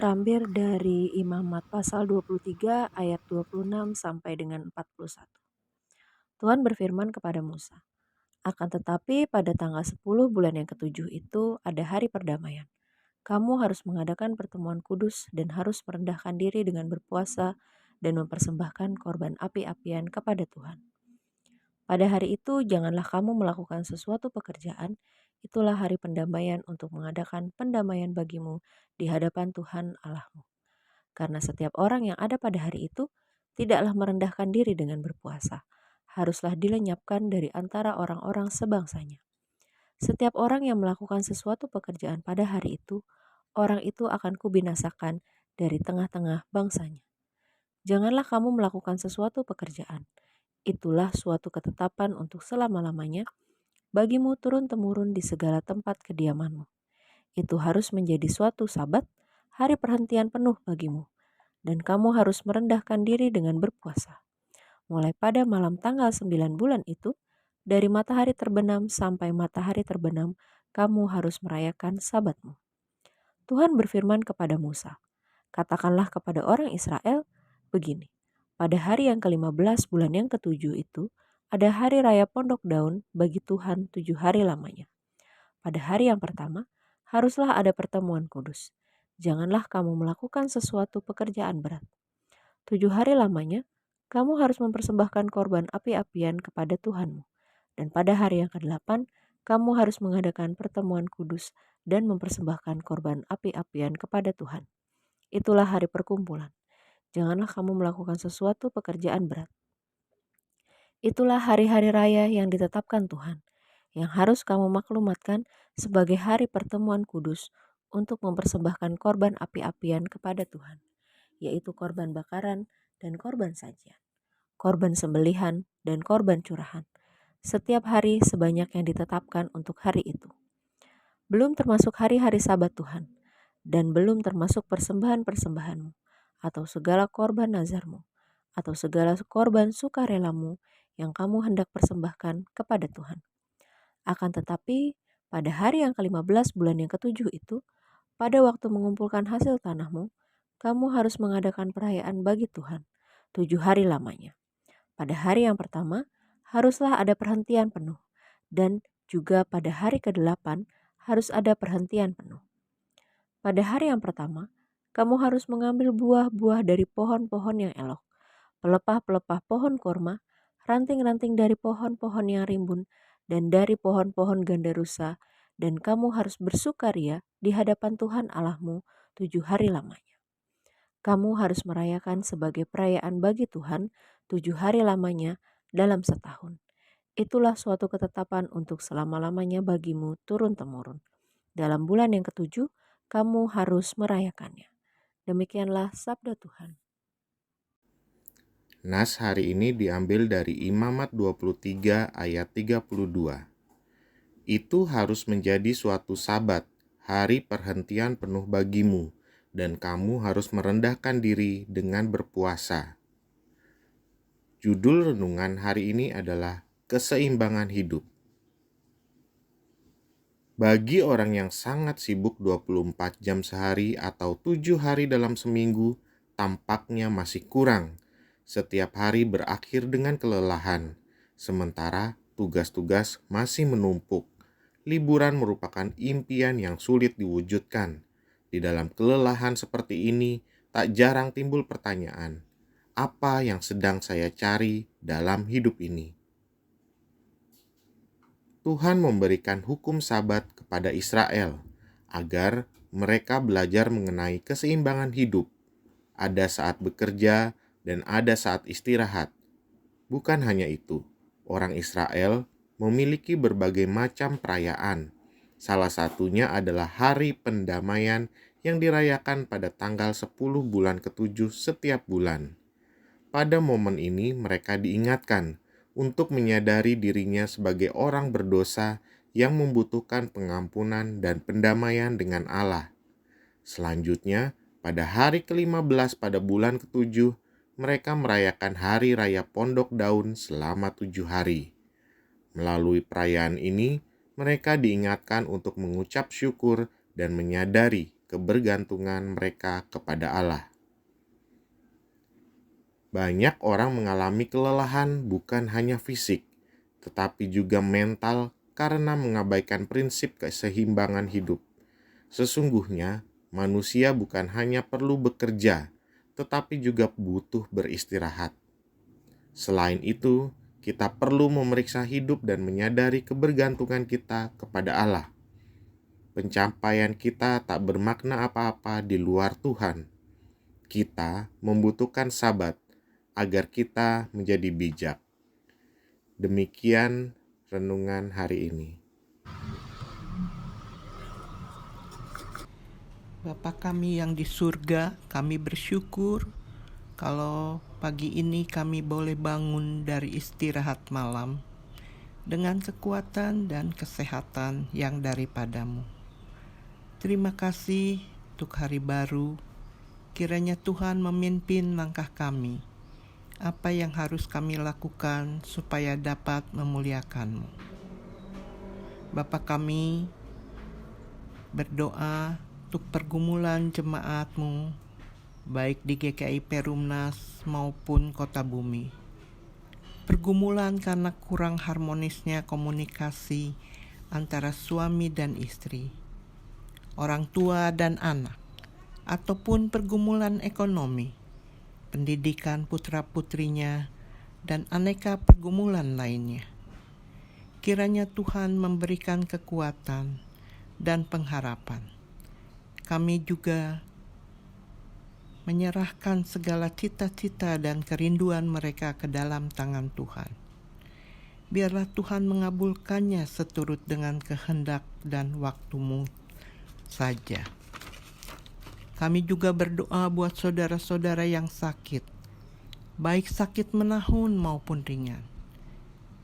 terambil dari Imamat pasal 23 ayat 26 sampai dengan 41. Tuhan berfirman kepada Musa, "Akan tetapi pada tanggal 10 bulan yang ketujuh itu ada hari perdamaian. Kamu harus mengadakan pertemuan kudus dan harus merendahkan diri dengan berpuasa dan mempersembahkan korban api-apian kepada Tuhan. Pada hari itu janganlah kamu melakukan sesuatu pekerjaan, itulah hari pendamaian untuk mengadakan pendamaian bagimu di hadapan Tuhan Allahmu. Karena setiap orang yang ada pada hari itu tidaklah merendahkan diri dengan berpuasa, haruslah dilenyapkan dari antara orang-orang sebangsanya. Setiap orang yang melakukan sesuatu pekerjaan pada hari itu, orang itu akan kubinasakan dari tengah-tengah bangsanya. Janganlah kamu melakukan sesuatu pekerjaan. Itulah suatu ketetapan untuk selama-lamanya bagimu turun-temurun di segala tempat kediamanmu. Itu harus menjadi suatu sabat, hari perhentian penuh bagimu. Dan kamu harus merendahkan diri dengan berpuasa. Mulai pada malam tanggal 9 bulan itu, dari matahari terbenam sampai matahari terbenam, kamu harus merayakan sabatmu. Tuhan berfirman kepada Musa, katakanlah kepada orang Israel begini, pada hari yang ke-15 bulan yang ketujuh itu, ada hari raya pondok daun bagi Tuhan 7 hari lamanya. Pada hari yang pertama, haruslah ada pertemuan kudus. Janganlah kamu melakukan sesuatu pekerjaan berat. 7 hari lamanya, kamu harus mempersembahkan korban api-apian kepada Tuhanmu. Dan pada hari yang ke-8, kamu harus mengadakan pertemuan kudus dan mempersembahkan korban api-apian kepada Tuhan. Itulah hari perkumpulan. Janganlah kamu melakukan sesuatu pekerjaan berat. Itulah hari-hari raya yang ditetapkan Tuhan, yang harus kamu maklumatkan sebagai hari pertemuan kudus untuk mempersembahkan korban api-apian kepada Tuhan, yaitu korban bakaran dan korban sajian, korban sembelihan dan korban curahan, setiap hari sebanyak yang ditetapkan untuk hari itu. Belum termasuk hari-hari sabat Tuhan, dan belum termasuk persembahan-persembahanmu, atau segala korban nazarmu, atau segala korban sukarelamu yang kamu hendak persembahkan kepada Tuhan. Akan tetapi, pada hari yang ke-15 bulan yang ketujuh itu, pada waktu mengumpulkan hasil tanahmu, kamu harus mengadakan perayaan bagi Tuhan, 7 hari lamanya. Pada hari yang pertama, haruslah ada perhentian penuh, dan juga pada hari ke-8 harus ada perhentian penuh. Pada hari yang pertama, kamu harus mengambil buah-buah dari pohon-pohon yang elok, pelepah-pelepah pohon korma, ranting-ranting dari pohon-pohon yang rimbun, dan dari pohon-pohon gandarusa, dan kamu harus bersukaria di hadapan Tuhan Allahmu 7 hari lamanya. Kamu harus merayakan sebagai perayaan bagi Tuhan 7 hari lamanya dalam setahun. Itulah suatu ketetapan untuk selama-lamanya bagimu turun-temurun. Dalam bulan yang ketujuh, kamu harus merayakannya. Demikianlah sabda Tuhan. Nas hari ini diambil dari Imamat 23 ayat 32. Itu harus menjadi suatu sabat, hari perhentian penuh bagimu, dan kamu harus merendahkan diri dengan berpuasa. Judul renungan hari ini adalah keseimbangan hidup. Bagi orang yang sangat sibuk 24 jam sehari atau 7 hari dalam seminggu, tampaknya masih kurang. Setiap hari berakhir dengan kelelahan, sementara tugas-tugas masih menumpuk. Liburan merupakan impian yang sulit diwujudkan. Di dalam kelelahan seperti ini, tak jarang timbul pertanyaan, apa yang sedang saya cari dalam hidup ini? Tuhan memberikan hukum Sabat kepada Israel agar mereka belajar mengenai keseimbangan hidup. Ada saat bekerja dan ada saat istirahat. Bukan hanya itu, orang Israel memiliki berbagai macam perayaan. Salah satunya adalah Hari Pendamaian yang dirayakan pada tanggal 10 bulan ketujuh setiap bulan. Pada momen ini mereka diingatkan untuk menyadari dirinya sebagai orang berdosa yang membutuhkan pengampunan dan pendamaian dengan Allah. Selanjutnya, pada hari ke-15 pada bulan ketujuh, mereka merayakan Hari Raya Pondok Daun selama 7 hari. Melalui perayaan ini, mereka diingatkan untuk mengucap syukur dan menyadari kebergantungan mereka kepada Allah. Banyak orang mengalami kelelahan bukan hanya fisik, tetapi juga mental karena mengabaikan prinsip keseimbangan hidup. Sesungguhnya, manusia bukan hanya perlu bekerja, tetapi juga butuh beristirahat. Selain itu, kita perlu memeriksa hidup dan menyadari kebergantungan kita kepada Allah. Pencapaian kita tak bermakna apa-apa di luar Tuhan. Kita membutuhkan Sabat agar kita menjadi bijak. Demikian renungan hari ini. Bapa kami yang di surga, kami bersyukur kalau pagi ini kami boleh bangun dari istirahat malam dengan kekuatan dan kesehatan yang daripadamu. Terima kasih untuk hari baru. Kiranya Tuhan memimpin langkah kami. Apa yang harus kami lakukan supaya dapat memuliakan-Mu. Bapa kami berdoa untuk pergumulan jemaat-Mu, baik di GKI Perumnas maupun Kota Bumi. Pergumulan karena kurang harmonisnya komunikasi antara suami dan istri, orang tua dan anak, ataupun pergumulan ekonomi, pendidikan putra-putrinya, dan aneka pergumulan lainnya. Kiranya Tuhan memberikan kekuatan dan pengharapan. Kami juga menyerahkan segala cita-cita dan kerinduan mereka ke dalam tangan Tuhan. Biarlah Tuhan mengabulkannya seturut dengan kehendak dan waktu-Mu saja. Kami juga berdoa buat saudara-saudara yang sakit, baik sakit menahun maupun ringan.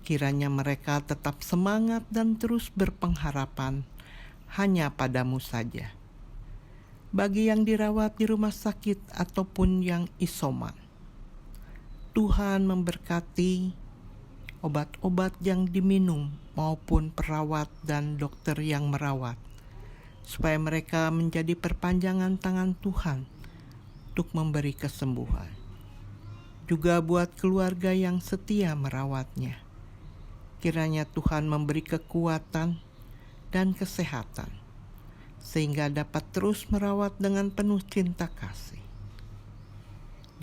Kiranya mereka tetap semangat dan terus berpengharapan hanya pada-Mu saja. Bagi yang dirawat di rumah sakit ataupun yang isoman, Tuhan memberkati obat-obat yang diminum maupun perawat dan dokter yang merawat, supaya mereka menjadi perpanjangan tangan Tuhan untuk memberi kesembuhan. Juga buat keluarga yang setia merawatnya. Kiranya Tuhan memberi kekuatan dan kesehatan, sehingga dapat terus merawat dengan penuh cinta kasih.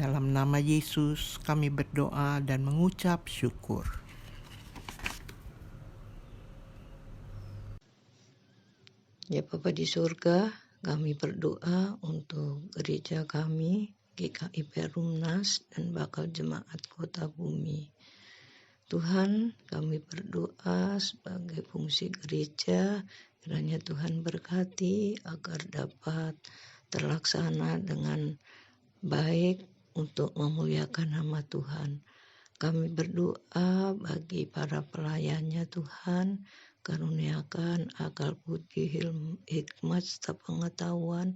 Dalam nama Yesus kami berdoa dan mengucap syukur. Ya Bapa di surga, kami berdoa untuk gereja kami, GKI Perumnas, dan bakal jemaat Kota Bumi. Tuhan, kami berdoa sebagai fungsi gereja, kiranya Tuhan berkati agar dapat terlaksana dengan baik untuk memuliakan nama Tuhan. Kami berdoa bagi para pelayannya Tuhan, karuniakan akal budi, hikmat, serta pengetahuan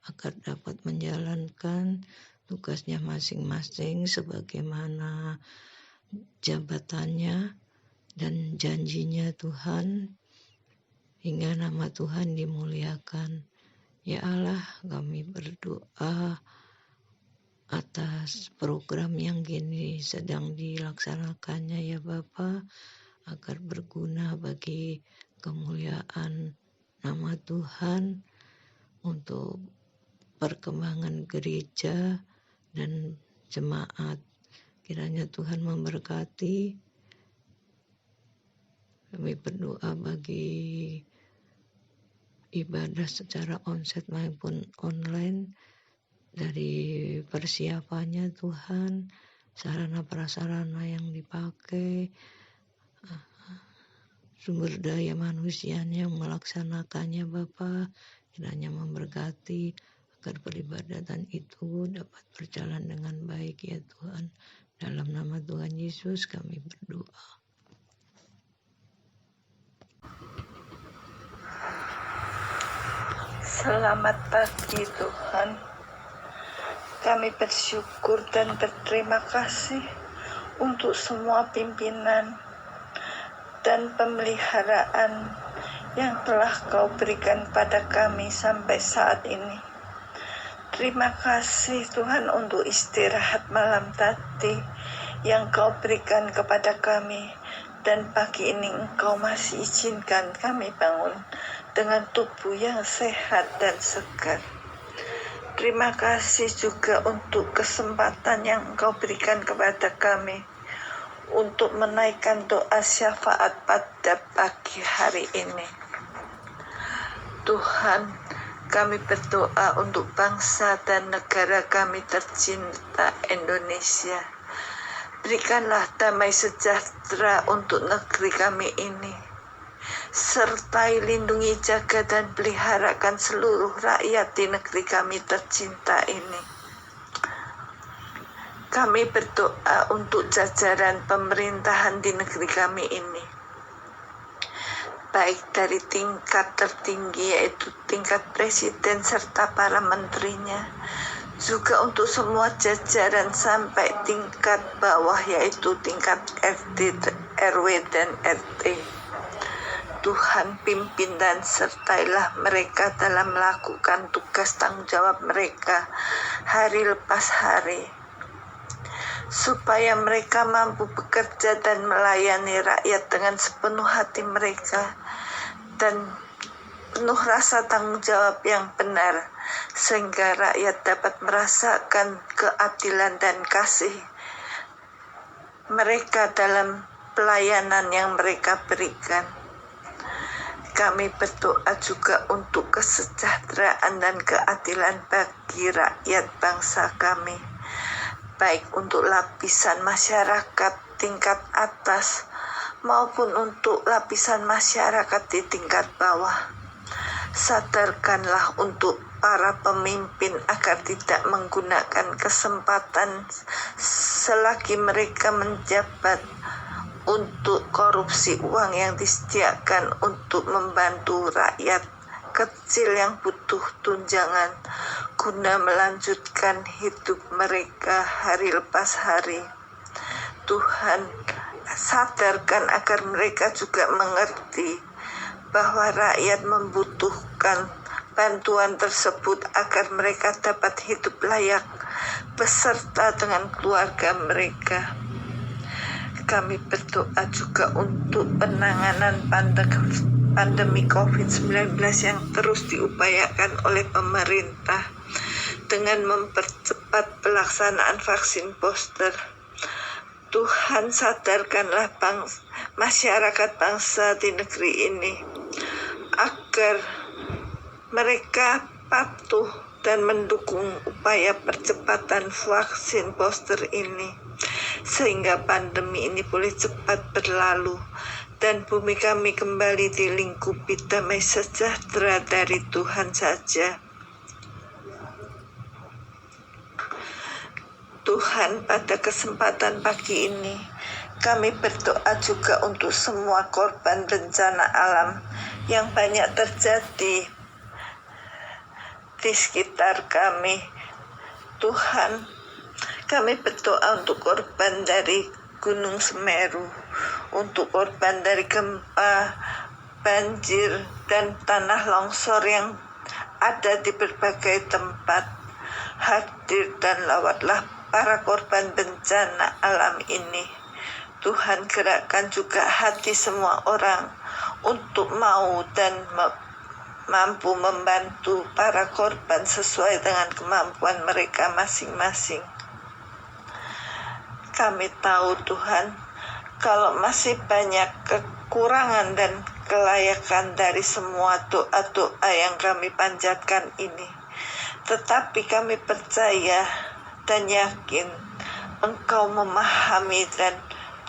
agar dapat menjalankan tugasnya masing-masing sebagaimana jabatannya dan janjinya Tuhan, hingga nama Tuhan dimuliakan. Ya Allah, kami berdoa atas program yang kini sedang dilaksanakannya ya Bapa, agar berguna bagi kemuliaan nama Tuhan untuk perkembangan gereja dan jemaat. Kiranya Tuhan memberkati. Kami berdoa bagi ibadah secara onsite maupun online, dari persiapannya Tuhan, sarana prasarana yang dipakai, sumber daya manusianya yang melaksanakannya Bapa, kiranya memberkati agar peribadatan itu dapat berjalan dengan baik ya Tuhan. Dalam nama Tuhan Yesus kami berdoa. Selamat pagi Tuhan. Kami bersyukur dan berterima kasih untuk semua pimpinan dan pemeliharaan yang telah Kau berikan pada kami sampai saat ini. Terima kasih Tuhan untuk istirahat malam tadi yang Kau berikan kepada kami, dan pagi ini Engkau masih izinkan kami bangun dengan tubuh yang sehat dan segar. Terima kasih juga untuk kesempatan yang Engkau berikan kepada kami untuk menaikkan doa syafaat pada pagi hari ini. Tuhan, kami berdoa untuk bangsa dan negara kami tercinta Indonesia. Berikanlah damai sejahtera untuk negeri kami ini. Sertai lindungi, jaga dan peliharakan seluruh rakyat di negeri kami tercinta ini. Kami berdoa untuk jajaran pemerintahan di negeri kami ini, baik dari tingkat tertinggi yaitu tingkat presiden serta para menterinya, juga untuk semua jajaran sampai tingkat bawah yaitu tingkat RT, RW dan RT. Tuhan, pimpin dan sertailah mereka dalam melakukan tugas tanggung jawab mereka hari lepas hari, supaya mereka mampu bekerja dan melayani rakyat dengan sepenuh hati mereka dan penuh rasa tanggung jawab yang benar, sehingga rakyat dapat merasakan keadilan dan kasih mereka dalam pelayanan yang mereka berikan. Kami berdoa juga untuk kesejahteraan dan keadilan bagi rakyat bangsa kami, baik untuk lapisan masyarakat tingkat atas maupun untuk lapisan masyarakat di tingkat bawah. Sadarkanlah untuk para pemimpin agar tidak menggunakan kesempatan selagi mereka menjabat untuk korupsi uang yang disediakan untuk membantu rakyat kecil yang butuh tunjangan guna melanjutkan hidup mereka hari lepas hari. Tuhan, sadarkan agar mereka juga mengerti bahwa rakyat membutuhkan bantuan tersebut agar mereka dapat hidup layak beserta dengan keluarga mereka. Kami berdoa juga untuk penanganan pandemi COVID-19 yang terus diupayakan oleh pemerintah dengan mempercepat pelaksanaan vaksin booster. Tuhan, sadarkanlah masyarakat bangsa di negeri ini agar mereka patuh dan mendukung upaya percepatan vaksin booster ini, sehingga pandemi ini boleh cepat berlalu dan bumi kami kembali dilingkupi damai sejahtera dari Tuhan saja. Tuhan, pada kesempatan pagi ini kami berdoa juga untuk semua korban bencana alam yang banyak terjadi di sekitar kami. Tuhan, kami berdoa untuk korban dari Gunung Semeru, untuk korban dari gempa, banjir, dan tanah longsor yang ada di berbagai tempat. Hadir dan lawatlah para korban bencana alam ini. Tuhan, gerakkan juga hati semua orang untuk mau dan mampu membantu para korban sesuai dengan kemampuan mereka masing-masing. Kami tahu Tuhan, kalau masih banyak kekurangan dan kelayakan dari semua doa-doa yang kami panjatkan ini, tetapi kami percaya dan yakin Engkau memahami dan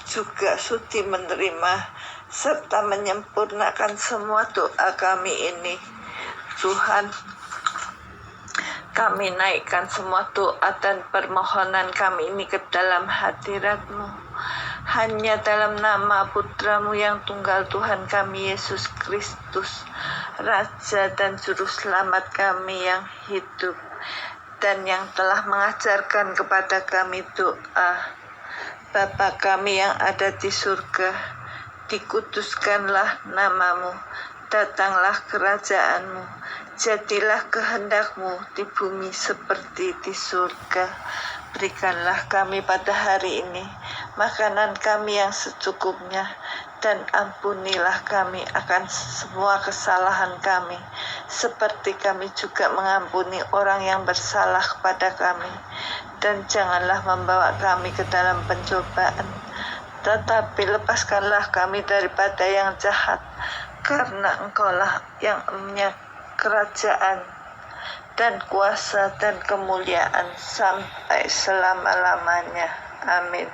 juga sudi menerima serta menyempurnakan semua doa kami ini. Tuhan, kami naikkan semua doa dan permohonan kami ini ke dalam hadirat-Mu. Hanya dalam nama Putra-Mu yang tunggal, Tuhan kami Yesus Kristus, Raja dan Juru Selamat kami yang hidup dan yang telah mengajarkan kepada kami doa. Bapa kami yang ada di surga, dikuduskanlah nama-Mu, Datanglah kerajaan-Mu, jadilah kehendak-Mu di bumi seperti di surga. Berikanlah kami pada hari ini makanan kami yang secukupnya, dan ampunilah kami akan semua kesalahan kami, seperti kami juga mengampuni orang yang bersalah kepada kami. Dan janganlah membawa kami ke dalam pencobaan, tetapi lepaskanlah kami daripada yang jahat, karena Engkaulah yang punya kerajaan dan kuasa dan kemuliaan sampai selama-lamanya. Amin.